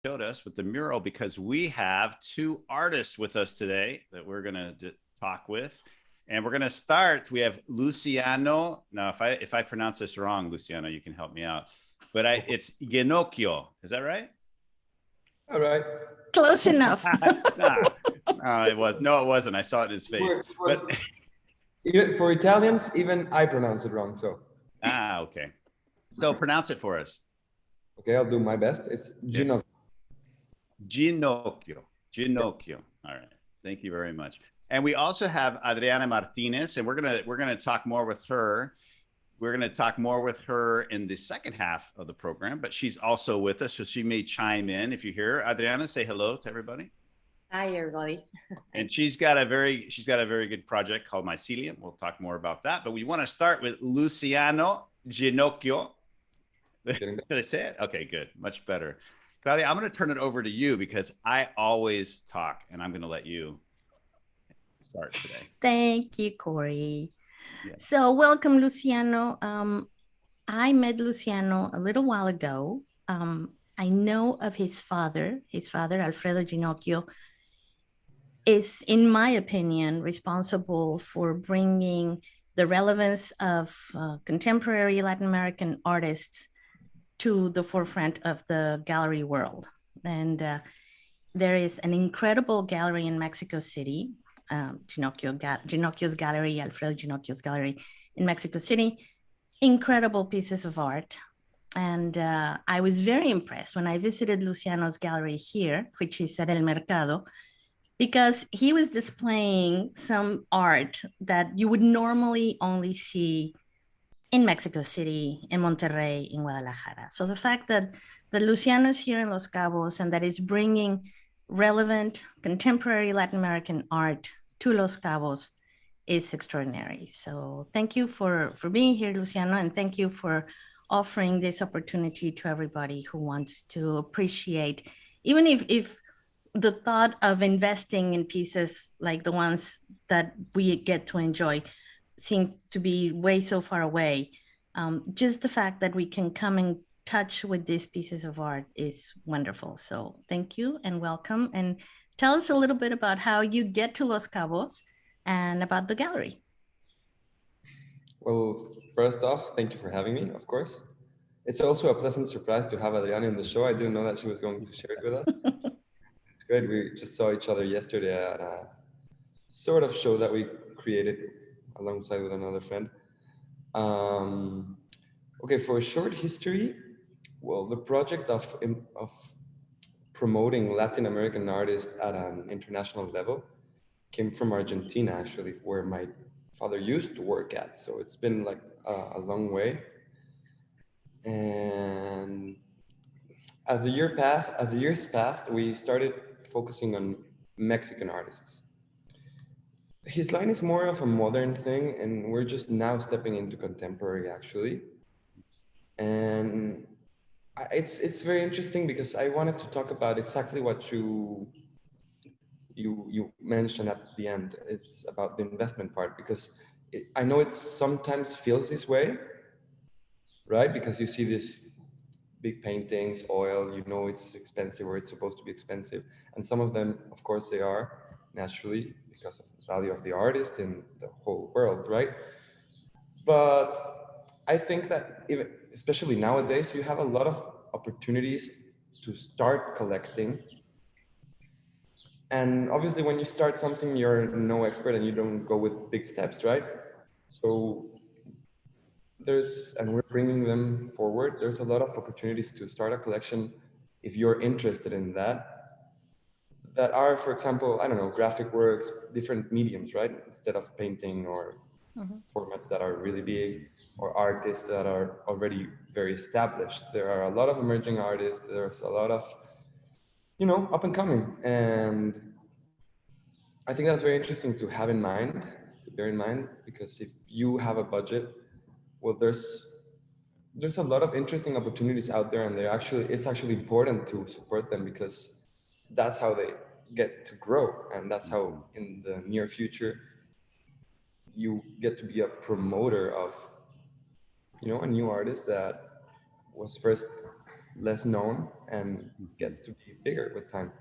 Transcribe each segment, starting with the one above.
showed us with the mural because we have two artists with us today that we're going to talk with. And we're going to start. We have Luciano. Now, if I pronounce this wrong, Luciano, you can help me out. But it's Ginnochio. Is that right? All right. Close enough. It wasn't. I saw it in his face. But even for Italians, even I pronounce it wrong. So. Okay. So pronounce it for us. Okay, I'll do my best. It's Ginnochio. Ginnochio. All right. Thank you very much. And we also have Adriana Martinez, and we're gonna talk more with her. We're gonna talk more with her in the second half of the program, but she's also with us, so she may chime in if you hear her. Adriana, say hello to everybody. Hi, everybody. And she's got a very good project called Mycelium. We'll talk more about that, but we want to start with Luciano Ginnochio. Did I say it? Okay, good. Much better. Claudia, I'm going to turn it over to you because I always talk, and I'm going to let you start today. Thank you, Korey. Yeah. So welcome, Luciano. I met Luciano a little while ago. I know of his father, Alfredo Ginnochio, is, in my opinion, responsible for bringing the relevance of contemporary Latin American artists to the forefront of the gallery world. And there is an incredible gallery in Mexico City, Ginnochio's gallery, Alfredo Ginnochio's gallery in Mexico City, incredible pieces of art. And I was very impressed when I visited Luciano's gallery here, which is at El Mercado, because he was displaying some art that you would normally only see in Mexico City, in Monterrey, in Guadalajara. So the fact that Luciano is here in Los Cabos and that is bringing relevant contemporary Latin American art to Los Cabos is extraordinary. So thank you for being here, Luciano, and thank you for offering this opportunity to everybody who wants to appreciate, even if the thought of investing in pieces like the ones that we get to enjoy seem to be way so far away. Just the fact that we can come in touch with these pieces of art is wonderful. So thank you and welcome. And tell us a little bit about how you get to Los Cabos and about the gallery. Well, first off, thank you for having me, of course. It's also a pleasant surprise to have Adriana in the show. I didn't know that she was going to share it with us. It's great. We just saw each other yesterday at a sort of show that we created alongside with another friend. Okay, for a short history, well, the project of promoting Latin American artists at an international level came from Argentina, actually, where my father used to work at. So it's been like a long way. And as the years passed, we started focusing on Mexican artists. His line is more of a modern thing, and we're just now stepping into contemporary, actually. And it's very interesting because I wanted to talk about exactly what you mentioned at the end. It's about the investment part, because I know it sometimes feels this way, right? Because you see these big paintings, oil, you know it's expensive or it's supposed to be expensive. And some of them, of course, they are, naturally, because of the value of the artist in the whole world, right? But I think that even, especially nowadays, you have a lot of opportunities to start collecting. And obviously when you start something, you're no expert and you don't go with big steps, right? So and we're bringing them forward. There's a lot of opportunities to start a collection if you're interested in that are, for example, I don't know, graphic works, different mediums, right? Instead of painting or formats that are really big, or artists that are already very established. There are a lot of emerging artists. There's a lot of, up and coming. And I think that's very interesting to have in mind, to bear in mind, because if you have a budget, well, there's a lot of interesting opportunities out there, and it's actually important to support them, because that's how they get to grow, and that's how in the near future you get to be a promoter of a new artist that was first less known and gets to be bigger with time.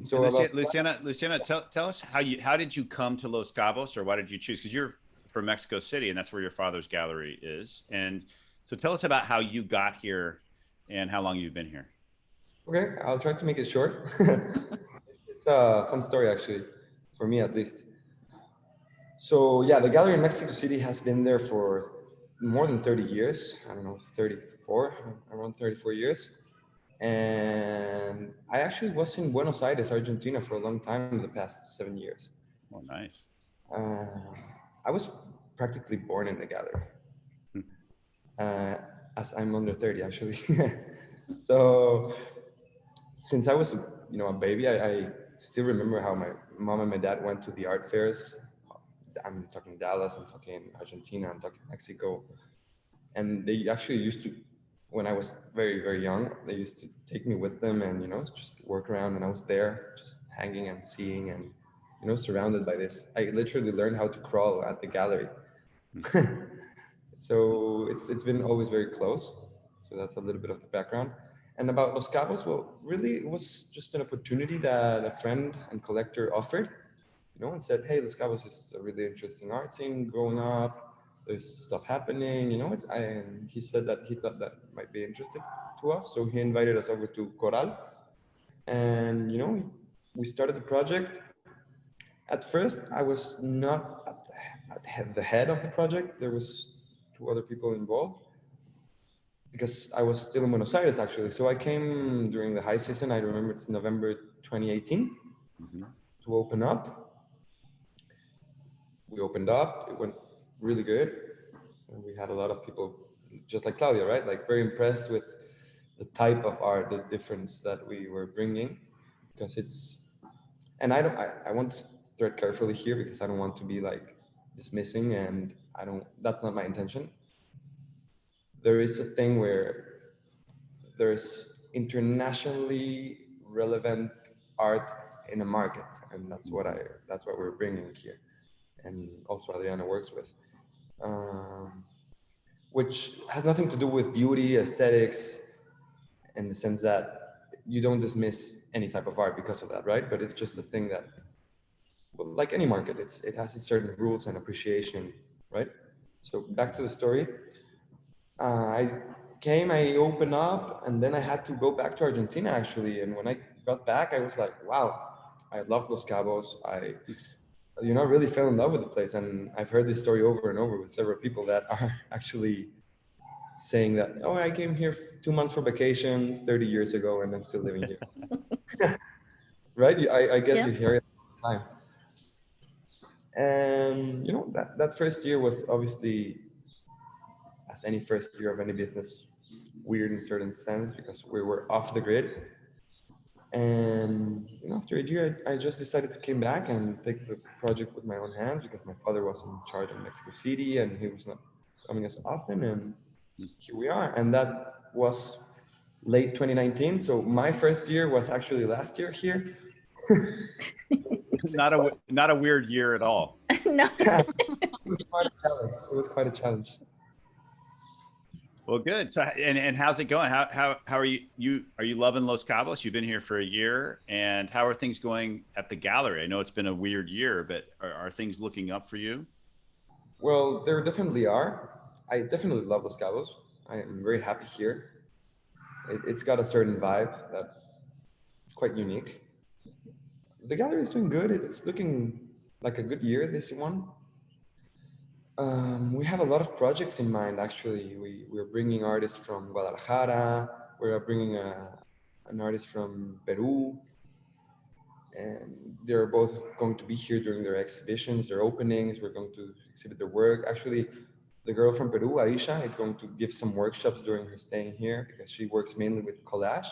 So Luciana, tell us how did you come to Los Cabos, or why did you choose? Because you're from Mexico City, and that's where your father's gallery is. And so tell us about how you got here and how long you've been here. Okay, I'll try to make it short. It's a fun story, actually, for me at least. So yeah, the gallery in Mexico City has been there for more than 30 years. I don't know, 34, around 34 years. And I actually was in Buenos Aires, Argentina for a long time in the past 7 years. Oh, nice. I was practically born in the gallery, as I'm under 30 actually. So since I was a baby, I still remember how my mom and my dad went to the art fairs. I'm talking Dallas, I'm talking Argentina, I'm talking Mexico. And they actually used to, when I was very, very young, they used to take me with them and, just work around, and I was there just hanging and seeing and, surrounded by this. I literally learned how to crawl at the gallery. So it's been always very close. So that's a little bit of the background. And about Los Cabos, well, really it was just an opportunity that a friend and collector offered, and said, hey, Los Cabos is a really interesting art scene growing up. There's stuff happening, and he said that he thought that might be interesting to us. So he invited us over to Coral, and, we started the project. At first, I was not at the head of the project. There was 2 other people involved because I was still in Buenos Aires, actually. So I came during the high season. I remember it's November 2018 to open up. We opened up, it went really good. And we had a lot of people, just like Claudia, right? Like very impressed with the type of art, the difference that we were bringing, because and I want to thread carefully here because I don't want to be like dismissing, and that's not my intention. There is a thing where there's internationally relevant art in a market, and that's what we're bringing here. And also Adriana works with, which has nothing to do with beauty, aesthetics, in the sense that you don't dismiss any type of art because of that, right? But it's just a thing that, well, like any market, it has its certain rules and appreciation, right? So back to the story. I opened up, and then I had to go back to Argentina, actually. And when I got back, I was like, wow, I love Los Cabos. I really fell in love with the place. And I've heard this story over and over with several people that are actually saying that, oh, I came here 2 months for vacation 30 years ago, and I'm still living here. Right? I guess you hear it all the time. And, that first year was obviously, as any first year of any business, weird in certain sense because we were off the grid. And after a year, I just decided to come back and take the project with my own hands because my father was in charge of Mexico City and he was not coming as often. And here we are. And that was late 2019. So my first year was actually last year here. Not a weird year at all. No. It was quite a challenge. It was quite a challenge. Well, good. So, and how's it going? How are you? Are you loving Los Cabos? You've been here for a year, and how are things going at the gallery? I know it's been a weird year, but are things looking up for you? Well, there definitely are. I definitely love Los Cabos. I am very happy here. It's got a certain vibe that it's quite unique. The gallery is doing good. It's looking like a good year, this one. We have a lot of projects in mind, actually. We're bringing artists from Guadalajara. We're bringing an artist from Peru. And they're both going to be here during their exhibitions, their openings. We're going to exhibit their work. Actually, the girl from Peru, Aisha, is going to give some workshops during her staying here because she works mainly with collage.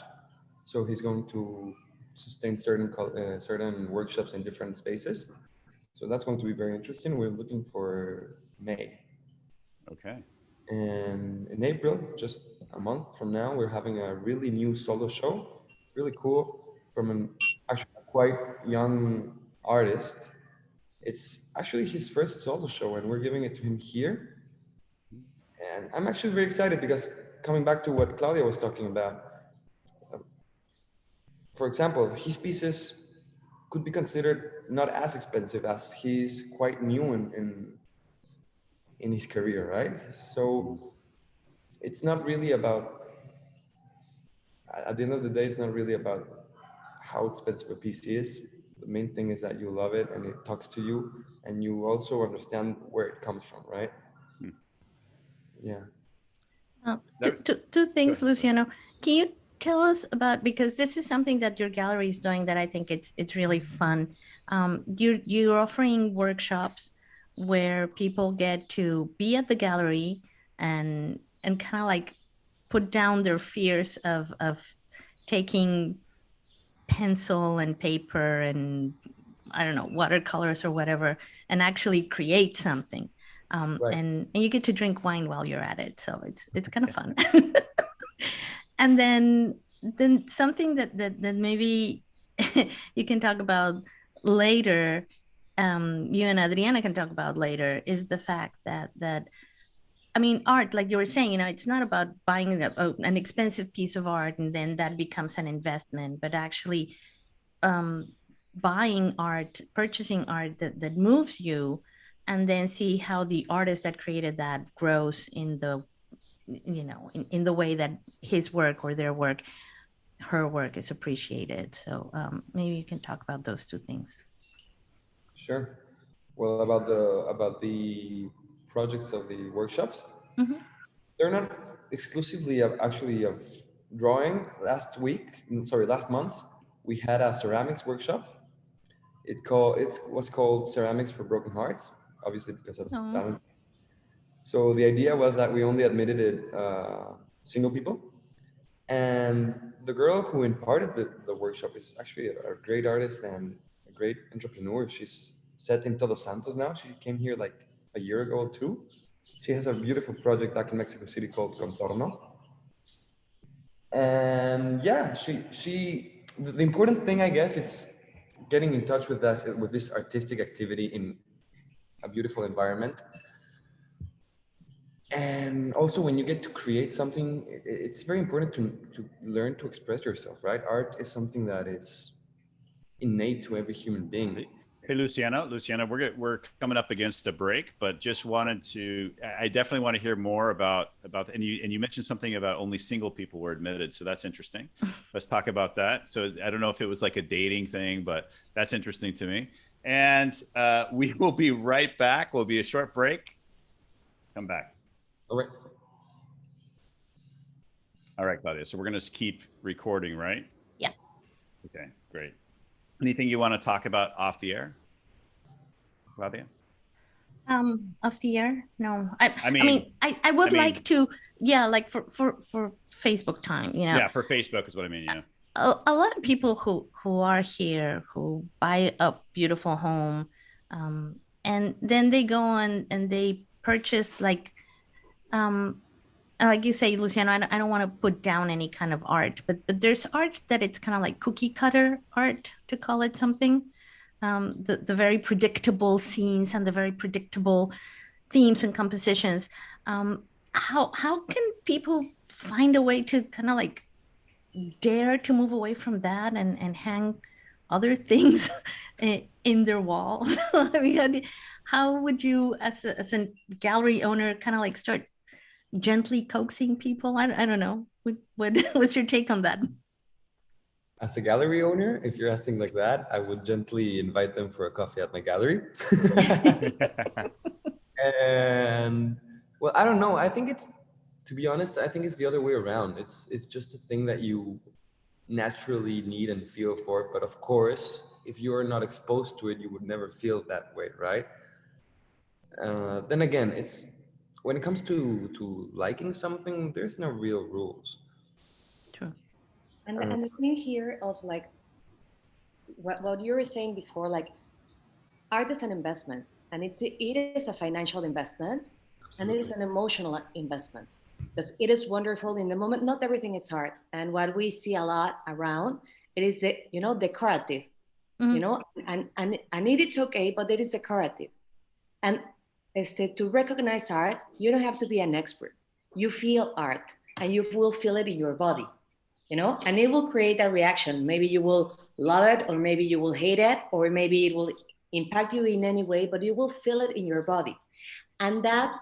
So he's going to sustain certain workshops in different spaces. So that's going to be very interesting. We're looking for May. Okay. And in April, just a month from now, we're having a really new solo show. Really cool, from an actually quite young artist. It's actually his first solo show, and we're giving it to him here. And I'm actually very excited because coming back to what Claudia was talking about, for example, his pieces could be considered not as expensive as he's quite new in his career, right? So it's not really about, at the end of the day, it's not really about how expensive a piece is. The main thing is that you love it and it talks to you, and you also understand where it comes from, right? Yeah. Two things, Luciano. Can you tell us about, because this is something that your gallery is doing that I think it's really fun. You're offering workshops where people get to be at the gallery and kind of like put down their fears of taking pencil and paper and I don't know, watercolors or whatever, and actually create something. Right. And you get to drink wine while you're at it, so it's kind of fun. And then something that maybe you can talk about later, you and Adriana can talk about later, is the fact that I mean, art, like you were saying, you know, it's not about buying an expensive piece of art and then that becomes an investment, but actually buying art, purchasing art that moves you, and then see how the artist that created that grows in the, you know, in the way that his work or their work, her work is appreciated. So maybe you can talk about those two things. Sure. Well, about the projects of the workshops, they're not exclusively actually of drawing. Last month, we had a ceramics workshop. It was called Ceramics for Broken Hearts, obviously because of Valentine. So the idea was that we only admitted single people. And the girl who imparted the workshop is actually a great artist and a great entrepreneur. She's set in Todos Santos now. She came here like a year ago or two. She has a beautiful project back in Mexico City called Contorno. And yeah, the important thing, I guess, it's getting in touch with this artistic activity in a beautiful environment. And also when you get to create something, it's very important to learn to express yourself, right? Art is something that is innate to every human being. Hey, Luciano, we're coming up against a break, but just wanted to, I definitely want to hear more about, and you mentioned something about only single people were admitted. So that's interesting. Let's talk about that. So I don't know if it was like a dating thing, but that's interesting to me. And we will be right back. We'll be a short break. Come back. All right. All right, Claudia. So we're going to keep recording, right? Yeah. Okay, great. Anything you want to talk about off the air, Claudia? Off the air? No. I mean, I would like to, yeah, like for Facebook time, you know. Yeah, for Facebook is what I mean, yeah. A lot of people who are here, who buy a beautiful home, and then they go on and they purchase like you say, Luciano, I don't want to put down any kind of art, but there's art that it's kind of like cookie cutter art, to call it something. The very predictable scenes and the very predictable themes and compositions. How can people find a way to kind of like dare to move away from that and hang other things in their walls? I mean, how would you, as a gallery owner, kind of like start gently coaxing people? I don't know. What's your take on that? As a gallery owner, if you're asking like that, I would gently invite them for a coffee at my gallery. And well, I don't know. I think to be honest, I think it's the other way around. It's just a thing that you naturally need and feel for. But of course, if you are not exposed to it, you would never feel that way, right? Then again, when it comes to liking something, there's no real rules. True. And the thing here also, like what you were saying before, like art is an investment, and it is a financial investment. Absolutely. And it is an emotional investment, because it is wonderful in the moment. Not everything is art, and what we see a lot around, it is decorative, and it is okay, but it is decorative. And to recognize art, you don't have to be an expert. You feel art, and you will feel it in your body, and it will create a reaction. Maybe you will love it, or maybe you will hate it, or maybe it will impact you in any way, but you will feel it in your body. And that,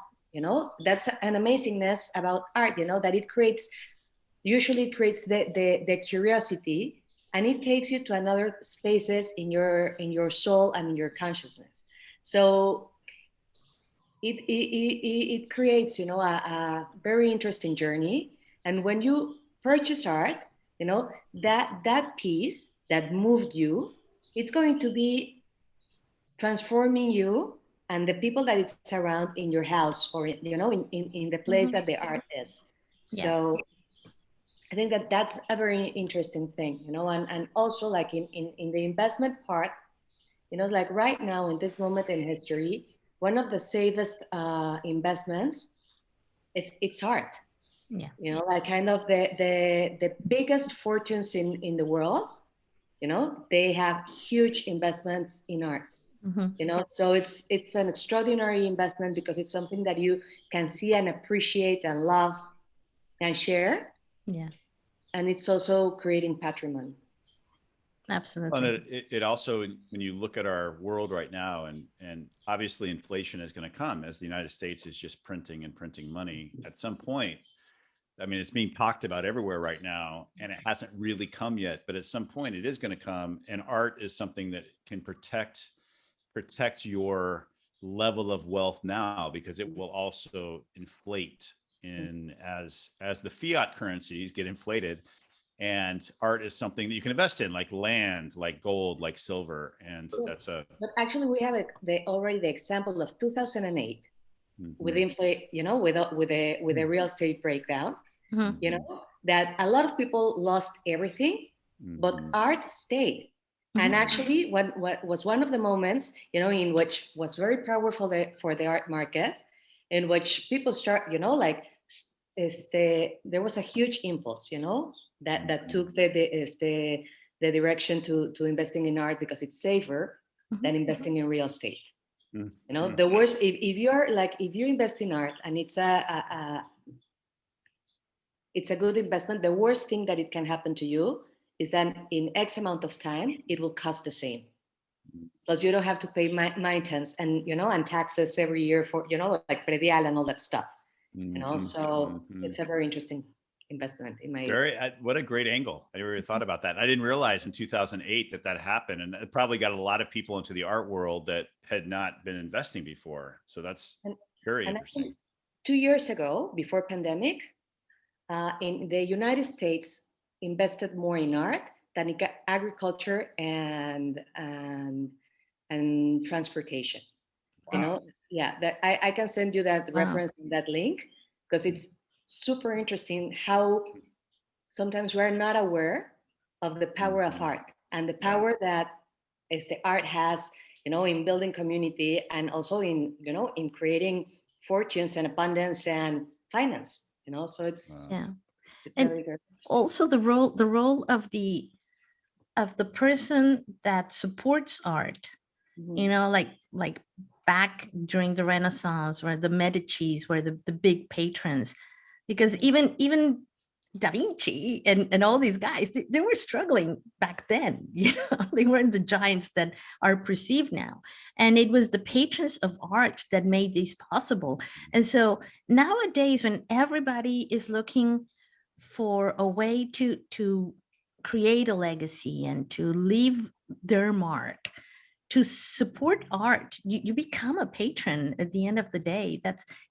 that's an amazingness about art, that it usually creates the curiosity, and it takes you to another spaces in your soul and in your consciousness. So it creates, a very interesting journey. And when you purchase art, that piece that moved you, it's going to be transforming you and the people that it's around in your house, or in the place that the art is. Yes. So I think that's a very interesting thing, and also like in the investment part, like right now in this moment in history, one of the safest investments, it's art. Yeah. Like kind of the biggest fortunes in the world, they have huge investments in art. So it's an extraordinary investment because it's something that you can see and appreciate and love and share. Yeah. And it's also creating patrimony. Absolutely. And it also, when you look at our world right now, and obviously inflation is going to come as the United States is just printing and printing money at some point. I mean, it's being talked about everywhere right now, and it hasn't really come yet, but at some point it is going to come. And art is something that can protect your level of wealth now, because it will also inflate as the fiat currencies get inflated. And art is something that you can invest in, like land, like gold, like silver. And that's but actually we have already the example of 2008 with inflate, with a real estate breakdown, that a lot of people lost everything, but art stayed. And actually what was one of the moments, in which was very powerful for the art market, in which people start, there was a huge impulse, that took the direction to investing in art, because it's safer than investing in real estate. The worst, if you invest in art and it's a good investment, the worst thing that it can happen to you is that in X amount of time, it will cost the same. Plus you don't have to pay maintenance and, and taxes every year for, like predial and all that stuff. So it's a very interesting investment in my what a great angle. I never thought about that. I didn't realize in 2008 that happened, and it probably got a lot of people into the art world that had not been investing before. So that's very interesting. 2 years ago, before pandemic, in the United States invested more in art than in agriculture and transportation. Wow. That I can send you that reference in that link, because it's super interesting how sometimes we're not aware of the power of art and the power that the art has, in building community, and also in creating fortunes and abundance and finance. So it's very, very also the role of the person that supports art, like back during the Renaissance, where the Medicis were the big patrons, because even Da Vinci and all these guys, they were struggling back then. They weren't the giants that are perceived now. And it was the patrons of art that made this possible. And so nowadays, when everybody is looking for a way to create a legacy and to leave their mark, to support art, you become a patron at the end of the day.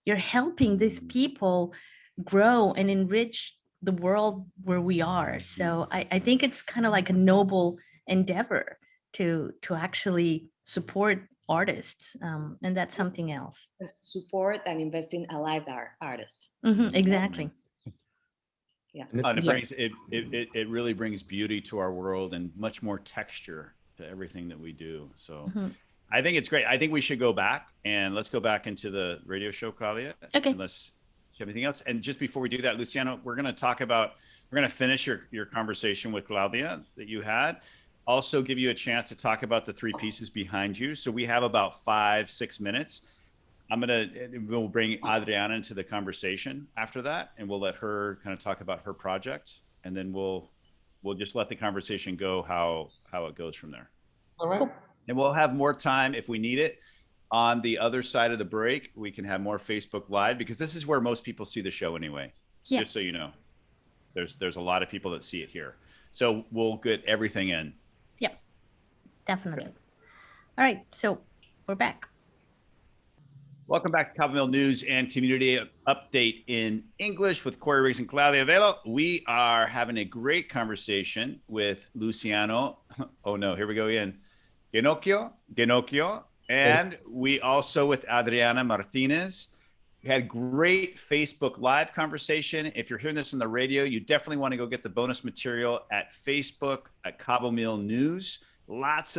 You're helping these people grow and enrich the world where we are. So I think it's kind of like a noble endeavor to actually support artists, and that's something else. Support and invest in alive artists. Exactly. Yeah. It really brings beauty to our world and much more texture to everything that we do. So I think it's great. I think we should go back, and let's go back into the radio show, Claudia. Okay. Unless you have anything else. And just before we do that, Luciano, we're going to finish your conversation with Claudia that you had. Also give you a chance to talk about the three pieces behind you. So we have about 5-6 minutes. we'll bring Adriana into the conversation after that, and we'll let her kind of talk about her project, and then we'll just let the conversation go how it goes from there. All right. And we'll have more time if we need it. On the other side of the break, we can have more Facebook Live, because this is where most people see the show anyway. So just so you know, there's a lot of people that see it here. So we'll get everything in. Yep, definitely. Okay. All right, so we're back. Welcome back to Cabomil News and Community Update in English with Korey Riggs and Claudia Velo. We are having a great conversation with Luciano. Oh no, here we go again. Ginnochio. And we also with Adriana Martinez. We had great Facebook Live conversation. If you're hearing this on the radio, you definitely want to go get the bonus material at Facebook at Cabomil News. Lots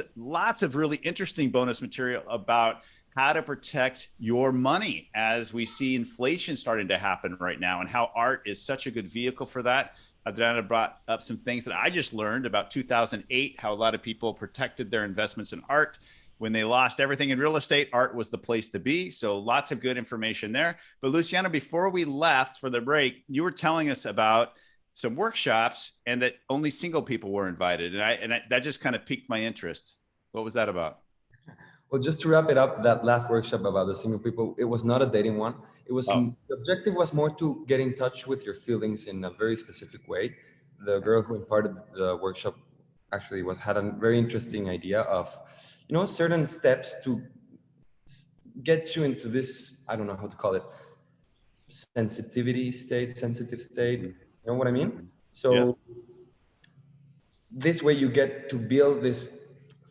of really interesting bonus material about how to protect your money as we see inflation starting to happen right now, and how art is such a good vehicle for that. Adriana brought up some things that I just learned about 2008, how a lot of people protected their investments in art. When they lost everything in real estate, art was the place to be. So lots of good information there. But Luciano, before we left for the break, you were telling us about some workshops and that only single people were invited. And that just kind of piqued my interest. What was that about? Well, just to wrap it up, that last workshop about the single people, it was not a dating one. It was the objective was more to get in touch with your feelings in a very specific way. The girl who imparted the workshop actually had a very interesting idea of, certain steps to get you into this, I don't know how to call it, sensitive state. You know what I mean? So this way you get to build this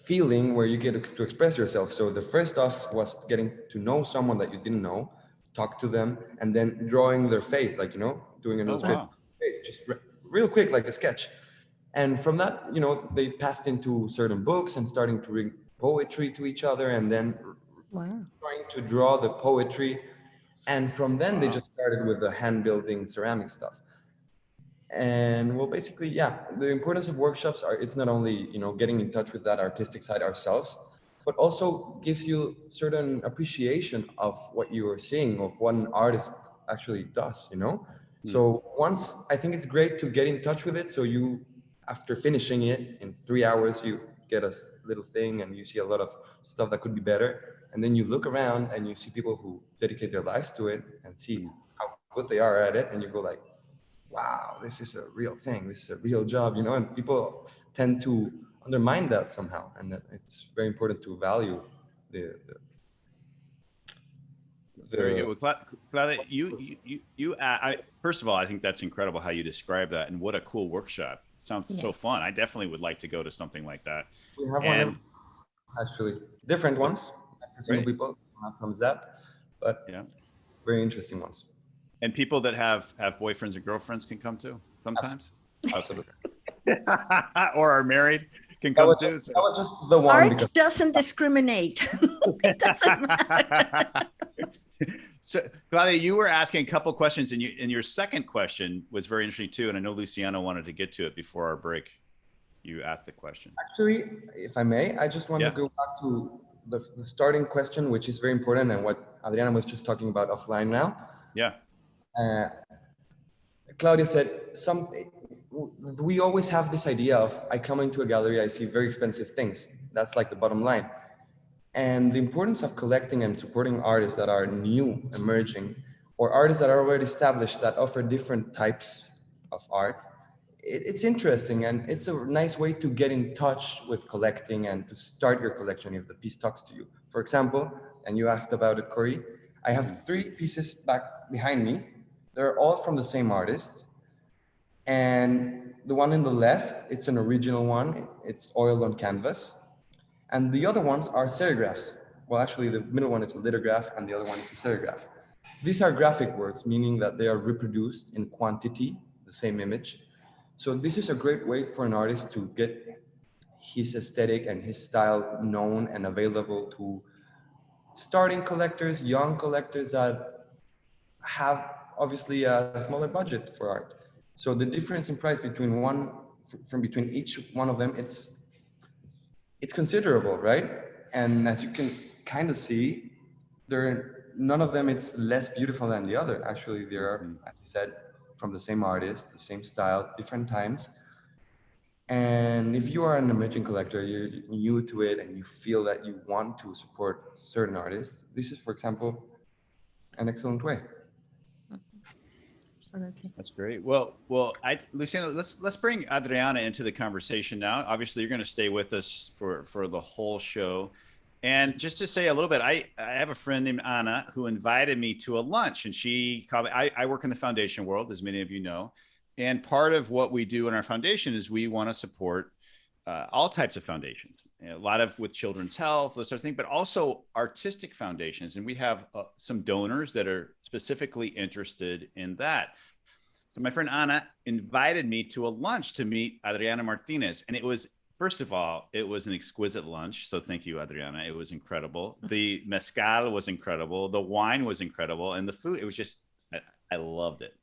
feeling where you get to express yourself. So the first off was getting to know someone that you didn't know, talk to them, and then drawing their face, like, doing an illustration face, just real quick, like a sketch. And from that, they passed into certain books and starting to read poetry to each other, and then trying to draw the poetry. And from then they just started with the hand building ceramic stuff. And well, basically, the importance of workshops it's not only, getting in touch with that artistic side ourselves, but also gives you certain appreciation of what you are seeing, of what an artist actually does, So once, I think it's great to get in touch with it. So you, after finishing it in 3 hours, you get a little thing and you see a lot of stuff that could be better. And then you look around and you see people who dedicate their lives to it and see how good they are at it. And you go like, wow, this is a real thing. This is a real job, and people tend to undermine that somehow. And that it's very important to value the very good. Well, Claudia, first of all, I think that's incredible how you describe that, and what a cool workshop. It sounds so fun. I definitely would like to go to something like that. We have one, actually, different ones for single people. Not comes that, but very interesting ones. And people that have boyfriends and girlfriends can come too sometimes. Absolutely. Or are married can come too. That was just the one. Art doesn't discriminate. It doesn't matter. So, Claudia, you were asking a couple of questions, and your second question was very interesting too. And I know Luciano wanted to get to it before our break. You asked the question. Actually, if I may, I just want to go back to the starting question, which is very important, and what Adriana was just talking about offline now. Yeah. Claudia said, we always have this idea of, I come into a gallery, I see very expensive things. That's like the bottom line. And the importance of collecting and supporting artists that are new, emerging, or artists that are already established that offer different types of art. It's interesting, and it's a nice way to get in touch with collecting and to start your collection if the piece talks to you. For example, and you asked about it, Korey, I have 3 pieces back behind me. They're all from the same artist. And the one in the left, it's an original one. It's oiled on canvas. And the other ones are serigraphs. Well, actually, the middle one is a lithograph and the other one is a serigraph. These are graphic works, meaning that they are reproduced in quantity, the same image. So this is a great way for an artist to get his aesthetic and his style known and available to starting collectors, young collectors that have obviously a smaller budget for art. So the difference in price between each one of them, it's considerable, right? And as you can kind of see, they're none of them it's less beautiful than the other. Actually, they are, as you said, from the same artist, the same style, different times. And if you are an emerging collector, you're new to it, and you feel that you want to support certain artists, this is, for example, an excellent way. Absolutely. That's great. Luciano, let's bring Adriana into the conversation now. Obviously, you're going to stay with us for the whole show. And just to say a little bit, I have a friend named Anna who invited me to a lunch, and she called me. I work in the foundation world, as many of you know. And part of what we do in our foundation is we want to support all types of foundations, a lot of with children's health, those sort of things, but also artistic foundations. And we have some donors that are specifically interested in that. So my friend Anna invited me to a lunch to meet Adriana Martinez. And it was, first of all, it was an exquisite lunch. So thank you, Adriana. It was incredible. The mezcal was incredible. The wine was incredible. And the food, it was just, I loved it.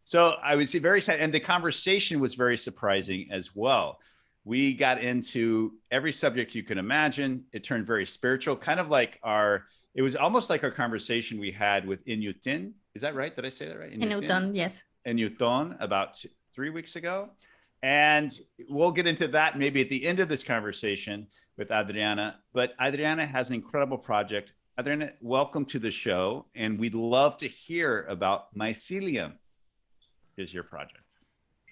So I was very excited. And the conversation was very surprising as well. We got into every subject you can imagine. It turned very spiritual, kind of like it was almost like our conversation we had with Inutin. Is that right? Did I say that right? Inutin, yes. Inutin about 3 weeks ago. And we'll get into that maybe at the end of this conversation with Adriana. But Adriana has an incredible project. Adriana, welcome to the show. And we'd love to hear about Mycelium, is your project.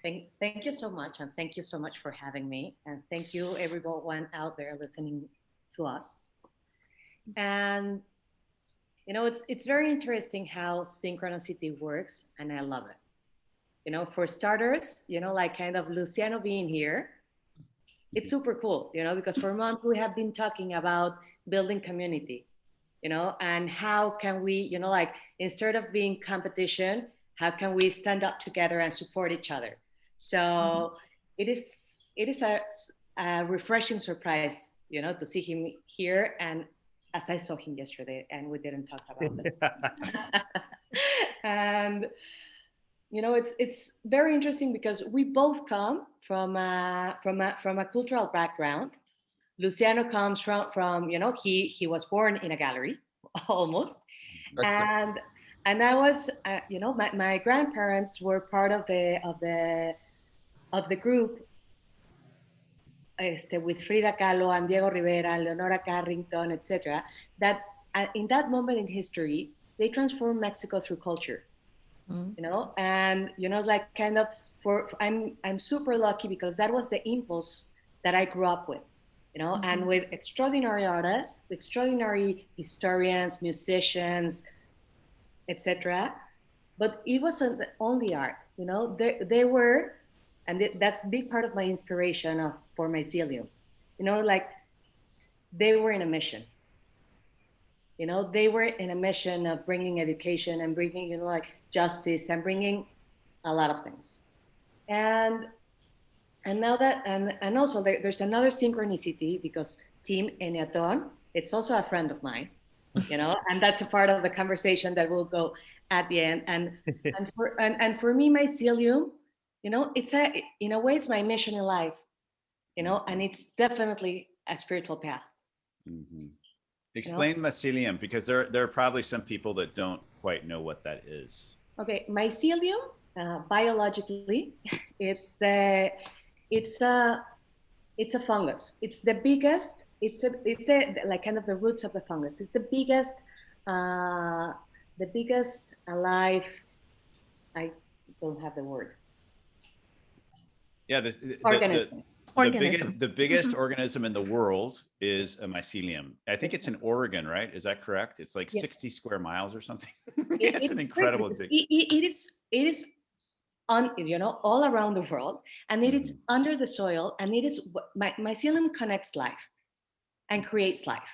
Thank you so much. And thank you so much for having me. And thank you everyone out there listening to us. And, you know, it's very interesting how synchronicity works, and I love it. You know, for starters, you know, like kind of Luciano being here, it's super cool, you know, because for months we have been talking about building community, you know, and how can we, you know, like instead of being competition, how can we stand up together and support each other? So it is a refreshing surprise, you know, to see him here, and as I saw him yesterday, and we didn't talk about it. And you know, it's very interesting because we both come from a cultural background. Luciano comes from you know, he was born in a gallery almost, and I was you know, my grandparents were part of the group with Frida Kahlo and Diego Rivera, Leonora Carrington, etc. That in that moment in history, they transformed Mexico through culture. You know, and you know, it's like kind of I'm super lucky because that was the impulse that I grew up with, you know, and with extraordinary artists, extraordinary historians, musicians, etc. But it wasn't only art, you know. They were, and that's a big part of my inspiration for Mycelium. You know, like they were in a mission. You know, they were in a mission of bringing education and bringing, you know, like justice and bringing a lot of things. And now that, and also there's another synchronicity because Team Eniaton, it's also a friend of mine, you know, and that's a part of the conversation that will go at the end. And for me, Mycelium, you know, in a way, it's my mission in life, you know, and it's definitely a spiritual path. Mm-hmm. Explain Mycelium, because there are probably some people that don't quite know what that is. Okay, Mycelium, biologically, it's a fungus. It's the biggest. It's like kind of the roots of the fungus. It's the biggest alive. I don't have the word. Yeah, the biggest organism in the world is a mycelium. I think it's in Oregon, right? Is that correct? It's like 60 square miles or something. It's an incredible thing. It is on, you know, all around the world, and it is under the soil, and it is mycelium connects life and creates life.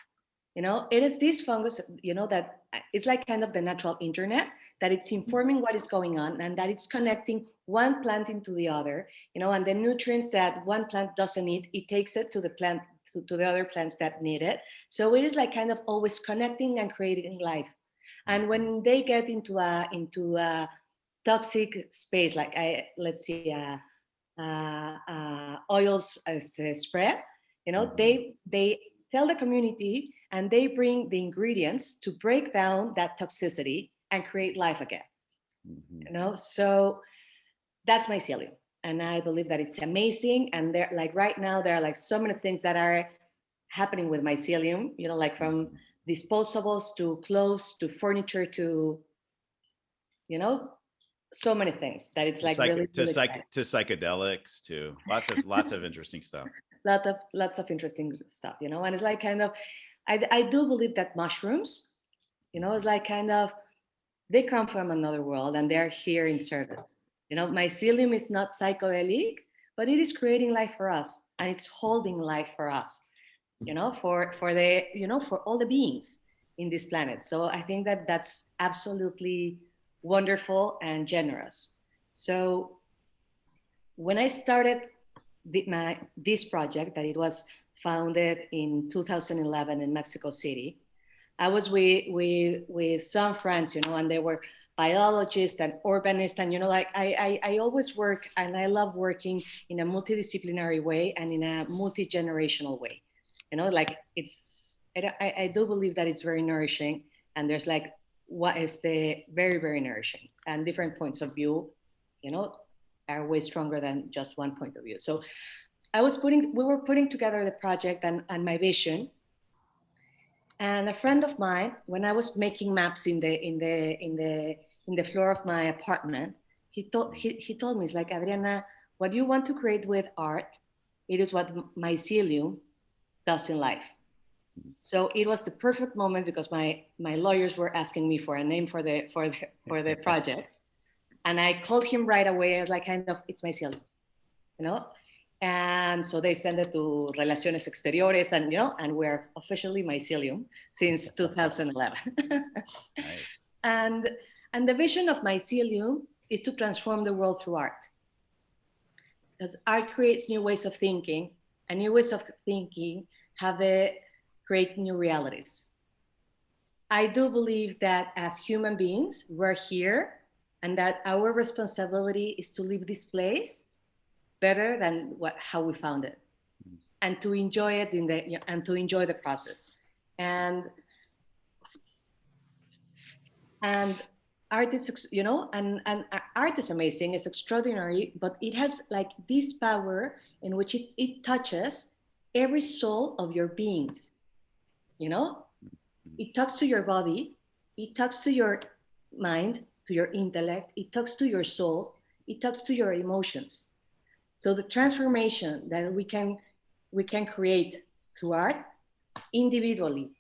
You know, it is this fungus, you know, that it's like kind of the natural internet, that it's informing what is going on, and that it's connecting one plant into the other, you know, and the nutrients that one plant doesn't need, it takes it to the plant, to the other plants that need it. So it is like kind of always connecting and creating life. And when they get into a toxic space, like oils spread, you know, they tell the community, and they bring the ingredients to break down that toxicity and create life again. You know, so that's Mycelium. And I believe that it's amazing. And there, like right now, there are like so many things that are happening with Mycelium, you know, like from disposables to clothes to furniture to, you know, so many things that it's like really to psychedelics to lots of interesting stuff. Lots of interesting stuff, you know. And it's like kind of, I do believe that mushrooms, you know, it's like kind of, they come from another world and they're here in service. You know, Mycelium is not psychedelic, but it is creating life for us, and it's holding life for us, you know, for the, you know, for all the beings in this planet. So I think that that's absolutely wonderful and generous. So when I started this project, that it was founded in 2011 in Mexico City, I was with some friends, you know, and they were biologists and urbanists, and you know, like I always work, and I love working in a multidisciplinary way and in a multi-generational way. You know, like I do believe that it's very nourishing, and there's like what is the very, very nourishing, and different points of view, you know, are way stronger than just one point of view. So we were putting together the project and my vision. And a friend of mine, when I was making maps in the floor of my apartment, he told me, it's like, Adriana, what you want to create with art, it is what Mycelium does in life. So it was the perfect moment, because my lawyers were asking me for a name for the project, and I called him right away. I was like, kind of, it's Mycelium, you know. And so they sent it to Relaciones Exteriores, and you know, and we're officially Mycelium since 2011. Nice. And the vision of Mycelium is to transform the world through art, because art creates new ways of thinking, and new ways of thinking create new realities. I do believe that as human beings, we're here, and that our responsibility is to leave this place better than how we found it, and to enjoy it and to enjoy the process. And art is, you know, and art is amazing, it's extraordinary, but it has like this power in which it touches every soul of your beings, you know. It talks to your body, it talks to your mind, to your intellect, it talks to your soul, it talks to your emotions. So the transformation that we can create through art individually,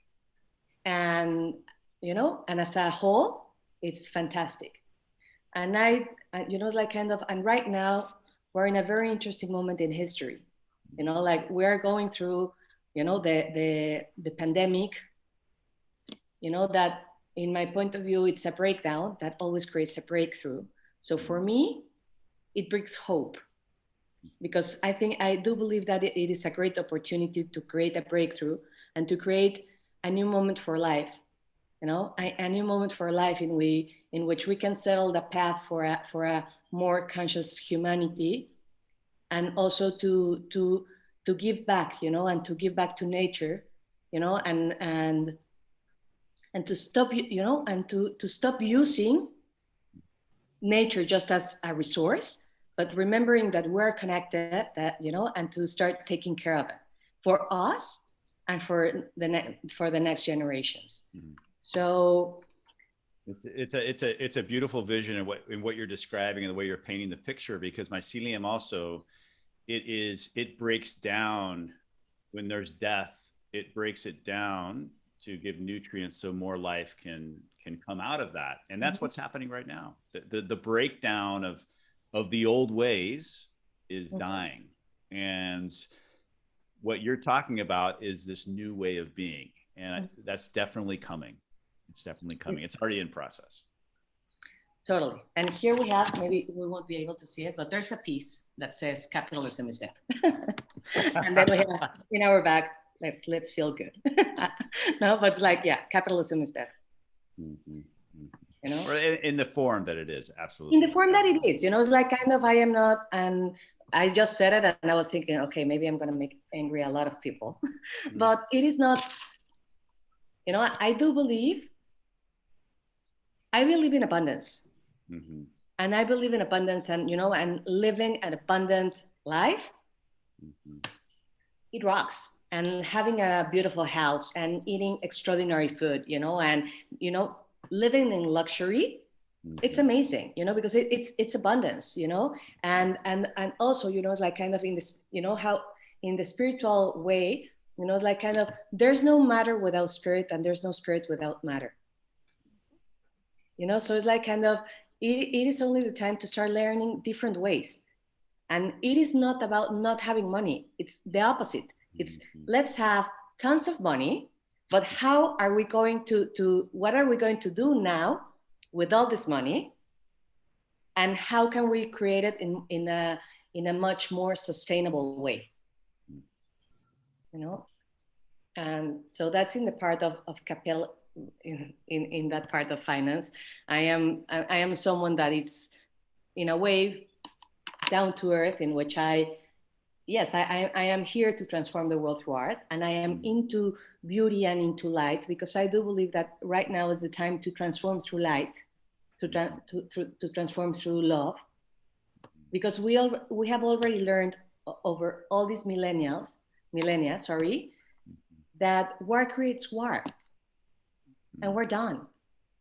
and you know, and as a whole, it's fantastic. And you know, it's like kind of, and right now we're in a very interesting moment in history. You know, like we're going through, you know, the pandemic. You know, that in my point of view, it's a breakdown that always creates a breakthrough. So for me, it brings hope, because I do believe that it is a great opportunity to create a breakthrough and to create a new moment for life, you know, a new moment for life in which we can settle the path for a more conscious humanity, and also to give back, you know, and to give back to nature, you know, and to stop, you know, and to stop using nature just as a resource, but remembering that we're connected, that, you know, and to start taking care of it for us and for the next generations. Mm-hmm. So it's a beautiful vision in what you're describing and the way you're painting the picture, because Mycelium also, it breaks down when there's death, it breaks it down to give nutrients so more life can come out of that. And that's what's happening right now. The breakdown of the old ways is dying. And what you're talking about is this new way of being. And that's definitely coming. It's definitely coming. It's already in process. Totally. And here we have, maybe we won't be able to see it, but there's a piece that says Capitalism Is Dead. And then we have in our back, let's feel good. No, but it's like, yeah, capitalism is dead. Mm-hmm. You know, or in the form that it is, absolutely. In the form that it is, you know, it's like kind of, I am not, and I just said it and I was thinking, okay, maybe I'm going to make angry a lot of people, but it is not, you know, I believe in abundance. Mm-hmm. And I believe in abundance, and, you know, and living an abundant life, Mm-hmm. it rocks. And having a beautiful house and eating extraordinary food, you know, and, you know, living in luxury, it's amazing, you know, because it's abundance, you know, and also, you know, it's like kind of in this, you know, how in the spiritual way, you know, it's like kind of, there's no matter without spirit, and there's no spirit without matter, you know. So it's like kind of, it is only the time to start learning different ways. And it is not about not having money, it's the opposite. It's let's have tons of money, but how are we going to what are we going to do now with all this money, and how can we create it in a much more sustainable way, you know. And so that's in the part of capital, in that part of finance. I am someone that is in a way down to earth, in which I am here to transform the world through art, and I am into beauty and into light, because I do believe that right now is the time to transform through light, to transform through love, because we have already learned over all these millennia, that war creates war, and we're done,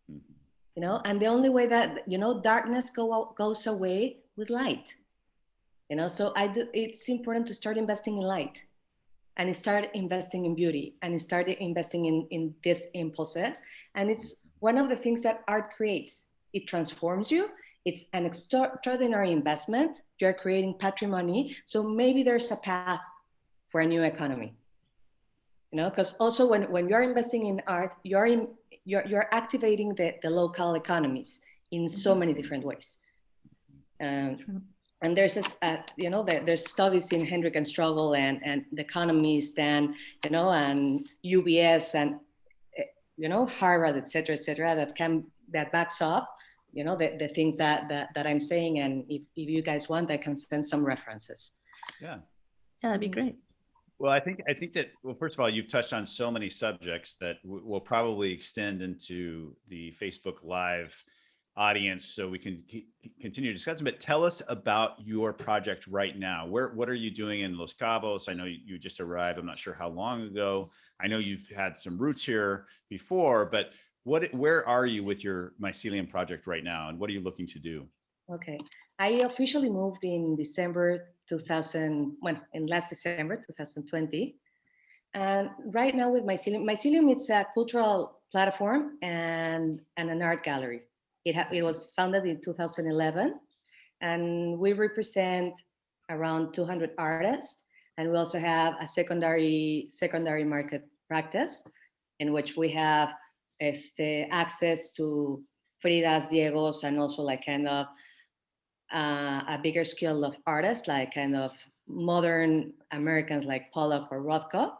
you know. And the only way that, you know, darkness goes away with light, you know. So it's important to start investing in light, and start investing in beauty, and start investing in these impulses. And it's one of the things that art creates. It transforms you. It's an extraordinary investment. You're creating patrimony. So maybe there's a path for a new economy, you know, because also when you're investing in art, you're activating the local economies in so many different ways. And there's this, you know, there's studies in Hendrick and Struggle and The Economist, and, you know, and UBS, and, you know, Harvard, et cetera, that backs up, you know, the things that I'm saying. And if you guys want, I can send some references. Yeah, that'd be great. Well, I think that, well, first of all, you've touched on so many subjects that will probably extend into the Facebook Live audience, so we can continue discussing. But tell us about your project right now. What are you doing in Los Cabos? I know you just arrived. I'm not sure how long ago. I know you've had some roots here before, but where are you with your Mycelium project right now, and what are you looking to do? Okay, I officially moved in December 2000. Well, in last December 2020, and right now with Mycelium, it's a cultural platform and an art gallery. It was founded in 2011, and we represent around 200 artists. And we also have a secondary market practice, in which we have access to Fridas, Diegos, and also like kind of a bigger scale of artists, like kind of modern Americans like Pollock or Rothko.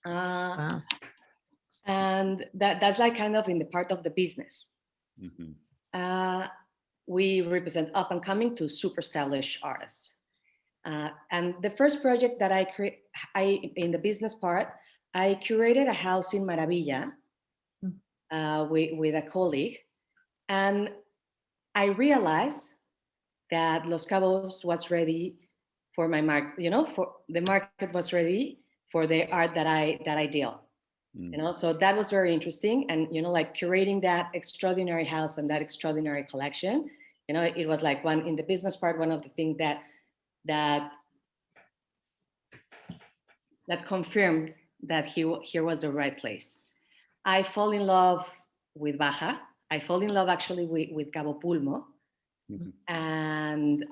Wow. And that's like kind of in the part of the business. We represent up and coming to super established artists. And the first project that in the business part, I curated a house in Maravilla with a colleague. And I realized that Los Cabos was ready for my market, you know, for the market was ready for the art that I deal. You know, so that was very interesting. And, you know, like curating that extraordinary house and that extraordinary collection, you know, it was like in the business part, one of the things that confirmed that here was the right place. I fall in love with Baja. I fall in love actually with Cabo Pulmo. And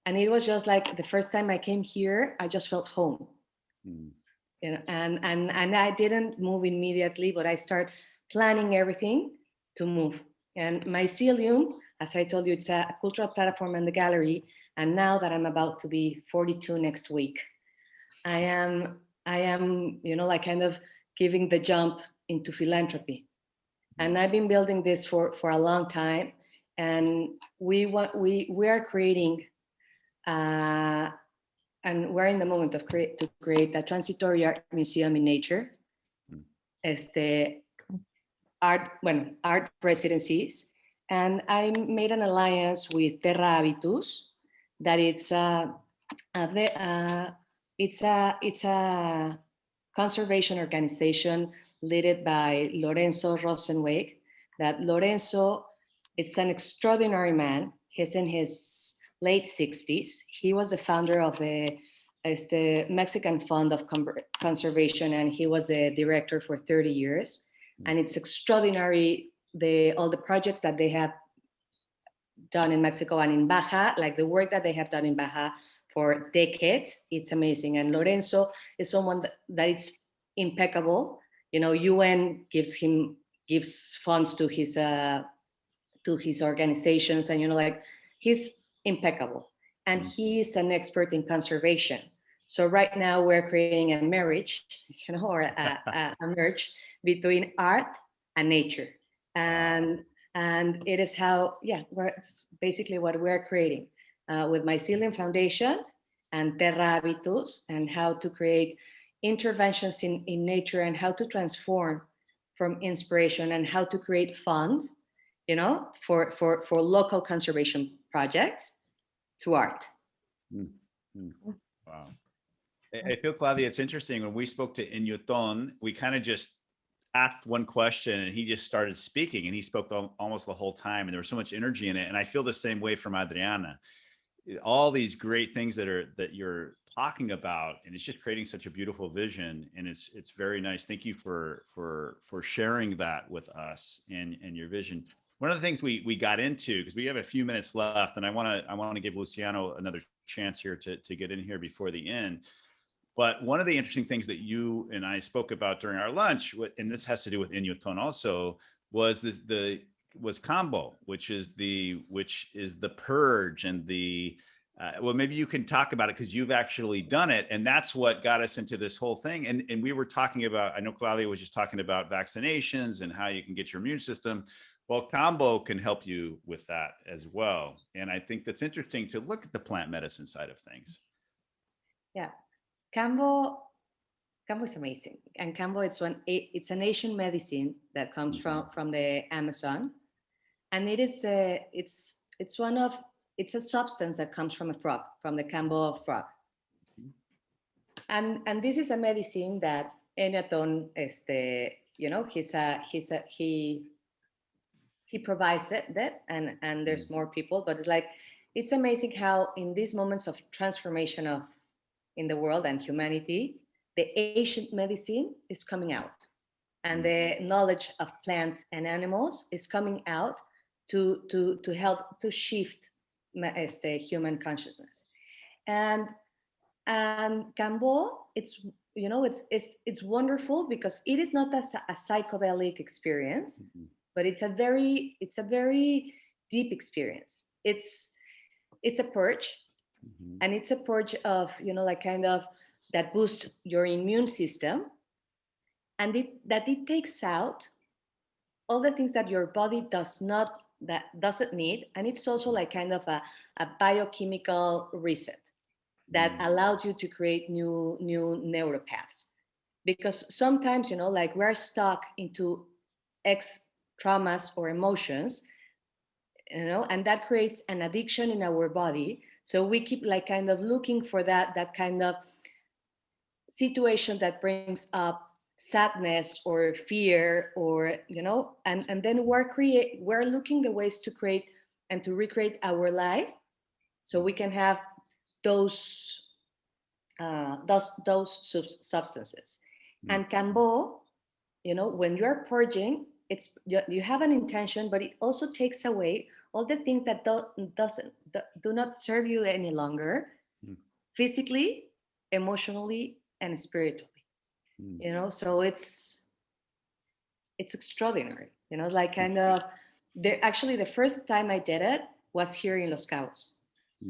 it was just like the first time I came here, I just felt home. You know, and I didn't move immediately, but I started planning everything to move. And Mycelium, as I told you, it's a cultural platform and the gallery. And now that I'm about to be 42 next week, I am, you know, like kind of giving the jump into philanthropy. And I've been building this for a long time. And we are creating And we're in the moment of to create a transitory art museum in nature. Art residencies. And I made an alliance with Terra Habitus, that it's a conservation organization led by Lorenzo Rosenweg. That Lorenzo is an extraordinary man. He's in his late 60s. He was the founder of the Mexican Fund of Conservation, and he was a director for 30 years. And it's extraordinary, all the projects that they have done in Mexico and in Baja, like the work that they have done in Baja for decades. It's amazing. And Lorenzo is someone that is impeccable. UN gives funds to his organizations, and he's impeccable. And he's an expert in conservation. So right now we're creating a marriage, or a merge between art and nature. And it is it's basically what we're creating with Mycelium Foundation and Terra Habitus, and how to create interventions in nature, and how to transform from inspiration, and how to create funds, for local conservation projects through art. Wow. I feel, Claudia, it's interesting. When we spoke to Ginnochio, we kind of just asked one question and he just started speaking, and he spoke almost the whole time, and there was so much energy in it. And I feel the same way from Adriana. All these great things that you're talking about, and it's just creating such a beautiful vision, and it's very nice. Thank you for sharing that with us and your vision. One of the things we got into, because we have a few minutes left, and I want to give Luciano another chance here to get in here before the end. But one of the interesting things that you and I spoke about during our lunch, and this has to do with Ginnochio also, was was Kambo, which is the purge, and well, maybe you can talk about it because you've actually done it, and that's what got us into this whole thing. And we were talking about, I know Claudia was just talking about vaccinations and how you can get your immune system. Well, Kambo can help you with that as well. And I think that's interesting to look at the plant medicine side of things. Yeah, Kambo is amazing, and Kambo it's an Asian medicine that comes from the Amazon, and it's a substance that comes from a frog, from the Kambo frog, and this is a medicine that Ginnochio he provides it, and there's more people, but it's amazing how in these moments of transformation in the world and humanity, the ancient medicine is coming out, and the knowledge of plants and animals is coming out to help to shift the human consciousness. And Kambo, it's wonderful because it is not a psychedelic experience, but it's a very deep experience. It's a purge. And it's a purge of, that boosts your immune system, and it takes out all the things that your body doesn't need. And it's also a biochemical reset that allows you to create new neuropaths. Because sometimes, we're stuck into traumas or emotions, and that creates an addiction in our body. So we keep looking for that kind of situation that brings up sadness or fear, or and then we're looking the ways to create and to recreate our life, so we can have those substances. And Kambo, when you're purging, you have an intention, but it also takes away all the things that do not serve you any longer, physically, emotionally, and spiritually. So it's extraordinary. Actually, the first time I did it was here in Los Cabos.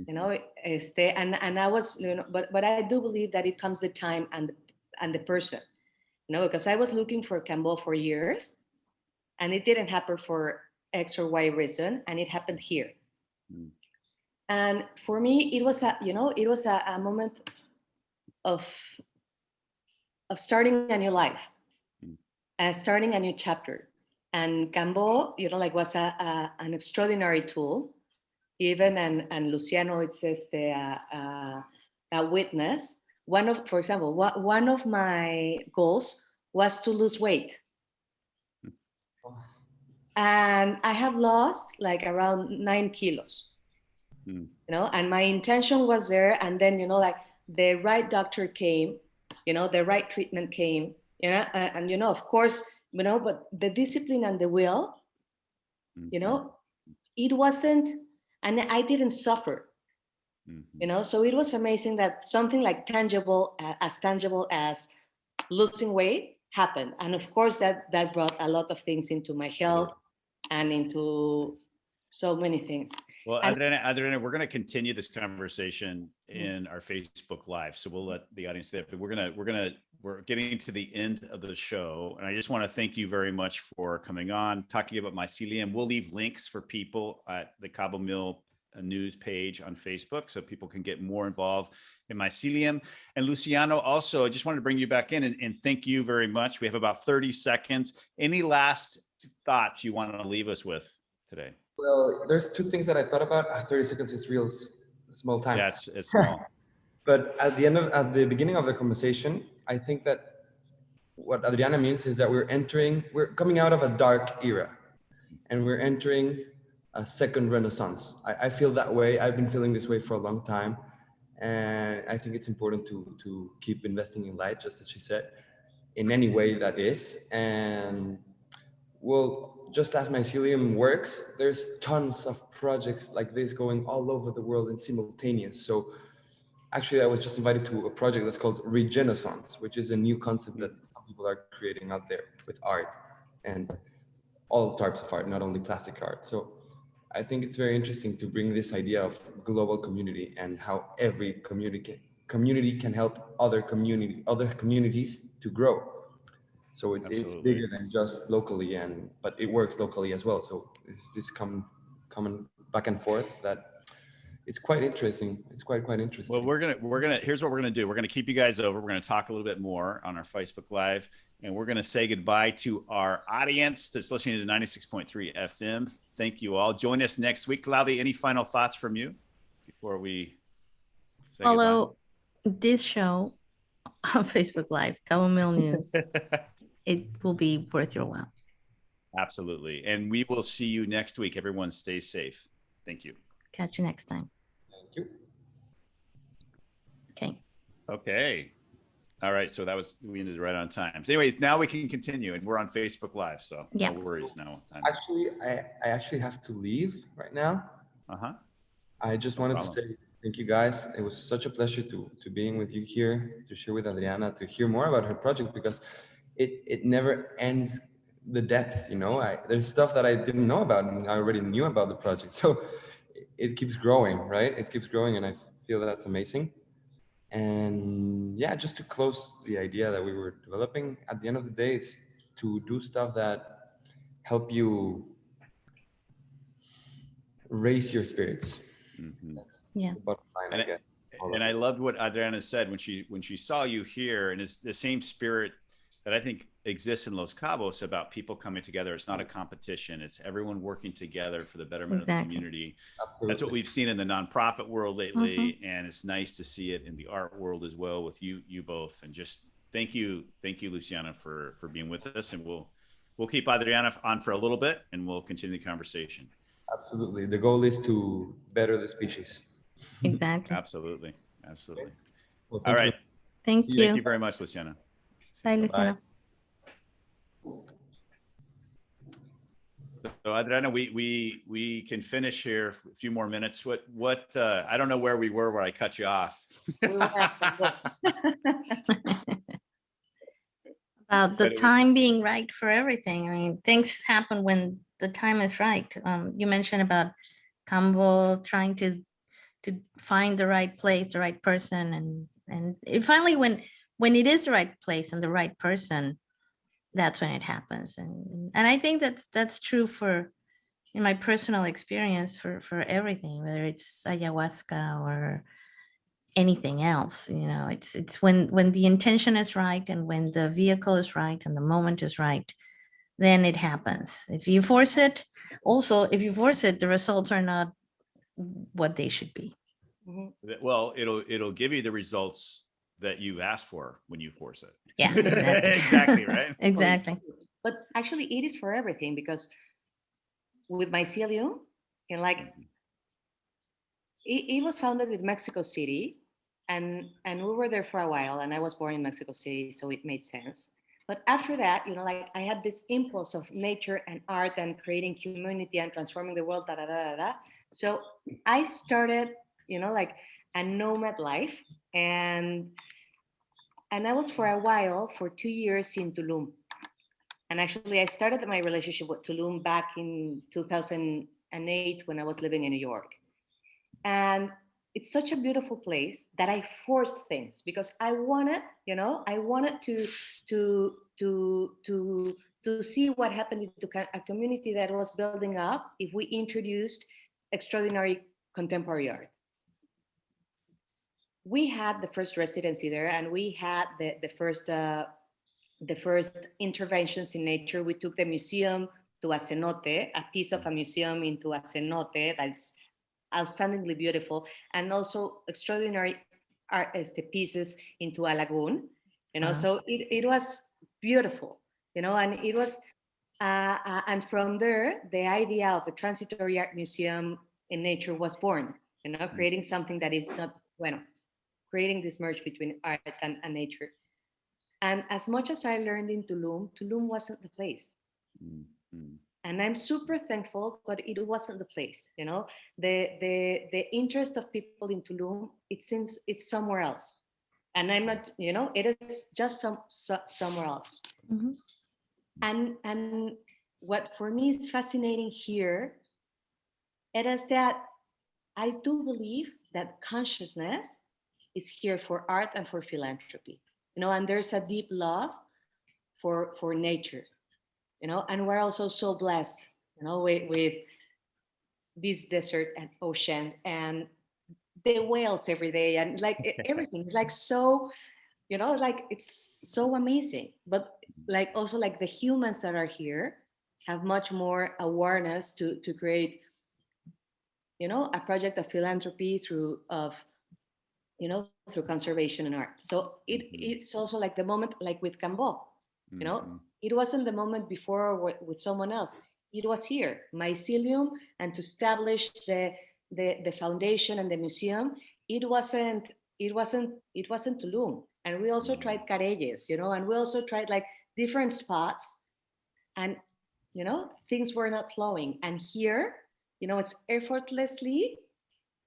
And I was, but I do believe that it comes the time and the person, because I was looking for Kambo for years, and it didn't happen for X or Y reason, and it happened here. And for me, it was a moment of starting a new life and starting a new chapter. And Cambo, was an extraordinary tool. Even and Luciano, it says a witness. For example, one of my goals was to lose weight. And I have lost like around 9 kilos, and my intention was there. And then, the right doctor came, the right treatment came, and of course, but the discipline and the will, it wasn't, and I didn't suffer, so it was amazing that something like tangible as losing weight happened. And of course that brought a lot of things into my health and into so many things. Well, Adriana, we're going to continue this conversation in our Facebook Live, so we'll let the audience there. But we're getting to the end of the show, and I just want to thank you very much for coming on, talking about Mycelium. We'll leave links for people at the Cabomil news page on Facebook, so people can get more involved in Mycelium. And Luciano, also, I just wanted to bring you back in and thank you very much. We have about 30 seconds. Any last thoughts you want to leave us with today? Well, there's two things that I thought about. 30 seconds is real small time. Yeah, it's small. But at the beginning of the conversation, I think that what Adriana means is that we're coming out of a dark era, and we're entering a second renaissance. I feel that way. I've been feeling this way for a long time. And I think it's important to keep investing in light, just as she said, in any way that is. And well, just as Mycelium works, there's tons of projects like this going all over the world in simultaneous. So actually, I was just invited to a project that's called Regenaissance, which is a new concept that some people are creating out there with art and all types of art, not only plastic art. So I think it's very interesting to bring this idea of global community and how every community can help other communities to grow. So it's bigger than just locally, but it works locally as well. So it's this coming back and forth that it's quite interesting. It's quite interesting. Well, here's what we're gonna do. We're gonna keep you guys over. We're gonna talk a little bit more on our Facebook Live, and we're gonna say goodbye to our audience that's listening to 96.3 FM. Thank you all. Join us next week. Claudia, any final thoughts from you before we say follow this show on Facebook Live, Cabomil News. It will be worth your while. Absolutely. And we will see you next week. Everyone stay safe. Thank you. Catch you next time. Thank you. Okay. All right. So we ended right on time. So anyways, now we can continue, and we're on Facebook Live. So no worries now. Actually, I actually have to leave right now. I just wanted to say thank you guys. It was such a pleasure to being with you here, to share with Adriana, to hear more about her project, because it never ends the depth, there's stuff that I didn't know about and I already knew about the project. So it keeps growing, right? It keeps growing, and I feel that's amazing. And yeah, just to close the idea that we were developing, at the end of the day, it's to do stuff that help you raise your spirits. That's the bottom line, I guess. And I loved what Adriana said when she saw you here, and it's the same spirit that I think exists in Los Cabos about people coming together. It's not a competition. It's everyone working together for the betterment of the community. Absolutely. That's what we've seen in the nonprofit world lately. And it's nice to see it in the art world as well with you both. And just thank you, Luciana, for being with us. And we'll keep Adriana on for a little bit, and we'll continue the conversation. Absolutely. The goal is to better the species. Exactly. Absolutely. Okay. Well, all right. Thank you. Thank you very much, Luciana. Bye, Luciana. So Adriana, we can finish here a few more minutes. What I don't know where we were where I cut you off. About the time being right for everything. I mean, things happen when the time is right. You mentioned about Cambo trying to find the right place, the right person, and it finally when it is the right place and the right person, that's when it happens. And I think that's true for in my personal experience for everything, whether it's ayahuasca or anything else. It's when the intention is right and when the vehicle is right and the moment is right, then it happens. If you force it, the results are not what they should be. Well, it'll give you the results that you asked for when you force it. Yeah, exactly. Exactly, right? Exactly. But actually, it is for everything, because with Mycelium, like it was founded in Mexico City, and we were there for a while, and I was born in Mexico City, so it made sense. But after that, like I had this impulse of nature and art and creating community and transforming the world, da da da da da. So I started, like a nomad life, and I was for a while, for 2 years, in Tulum. And actually, I started my relationship with Tulum back in 2008 when I was living in New York. And it's such a beautiful place that I forced things because I wanted, to see what happened to a community that was building up if we introduced extraordinary contemporary art. We had the first residency there, and we had the first interventions in nature. We took the museum to a cenote, a piece of a museum into a cenote that's outstandingly beautiful, and also extraordinary art pieces into a lagoon. Wow. So it was beautiful, and it was, and from there, the idea of a transitory art museum in nature was born. Creating something that is not, creating this merge between art and nature. And as much as I learned in Tulum, Tulum wasn't the place. Mm-hmm. And I'm super thankful, but it wasn't the place. The interest of people in Tulum, it seems it's somewhere else. And I'm not, it is just somewhere else. Mm-hmm. And what for me is fascinating here, it is that I do believe that consciousness is here for art and for philanthropy. And there's a deep love for nature, and we're also so blessed, with this desert and ocean and the whales every day, and like everything is like so, it's so amazing. But like also like the humans that are here have much more awareness to create, a project of philanthropy through conservation and art. So it's also like the moment, like with Cambo, it wasn't the moment before with someone else. It was here, Mycelium, and to establish the foundation and the museum. It wasn't Tulum. And we also tried Careyes, and we also tried like different spots, and things were not flowing. And here, it's effortlessly,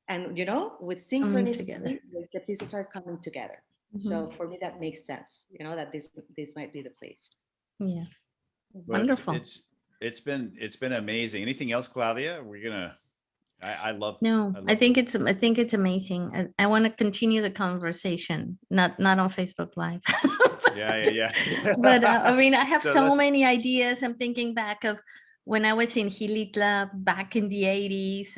and with synchronicity, the pieces are coming together. Mm-hmm. So for me, that makes sense. That this might be the place. Yeah, well, wonderful. It's been amazing. Anything else, Claudia? I love. I think it's amazing. I want to continue the conversation, not on Facebook Live. Yeah. But I mean, I have so many ideas. I'm thinking back of when I was in Gilitla back in the 80s,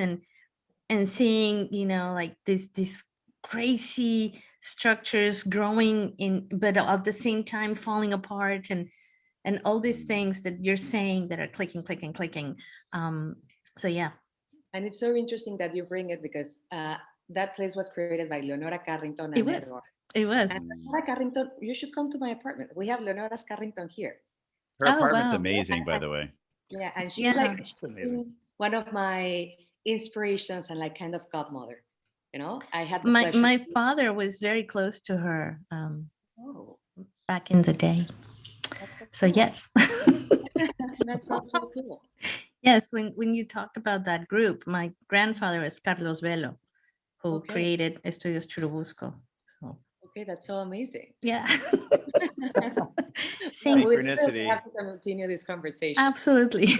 and seeing, like these crazy structures growing but at the same time falling apart, and all these things that you're saying that are clicking. So yeah. And it's so interesting that you bring it, because that place was created by Leonora Carrington. It was. And Leonora Carrington, you should come to my apartment. We have Leonora's Carrington here. Her apartment's amazing, by the way. Yeah, and she's one of my inspirations and like kind of godmother. I had the pleasure. My father was very close to her back in the day. So cool. Yes. That sounds so cool. Yes, when you talked about that group, my grandfather was Claudia Velo, who created Estudios Churubusco. So. Okay, that's so amazing. Yeah. Synchronicity. We have to continue this conversation. Absolutely.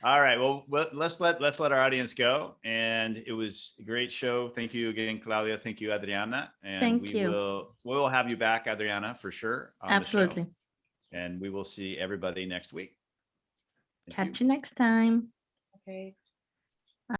All right. Well, let's let our audience go. And it was a great show. Thank you again, Claudia. Thank you, Adriana. And we will have you back, Adriana, for sure. Absolutely. And we will see everybody next week. Catch you next time. Okay.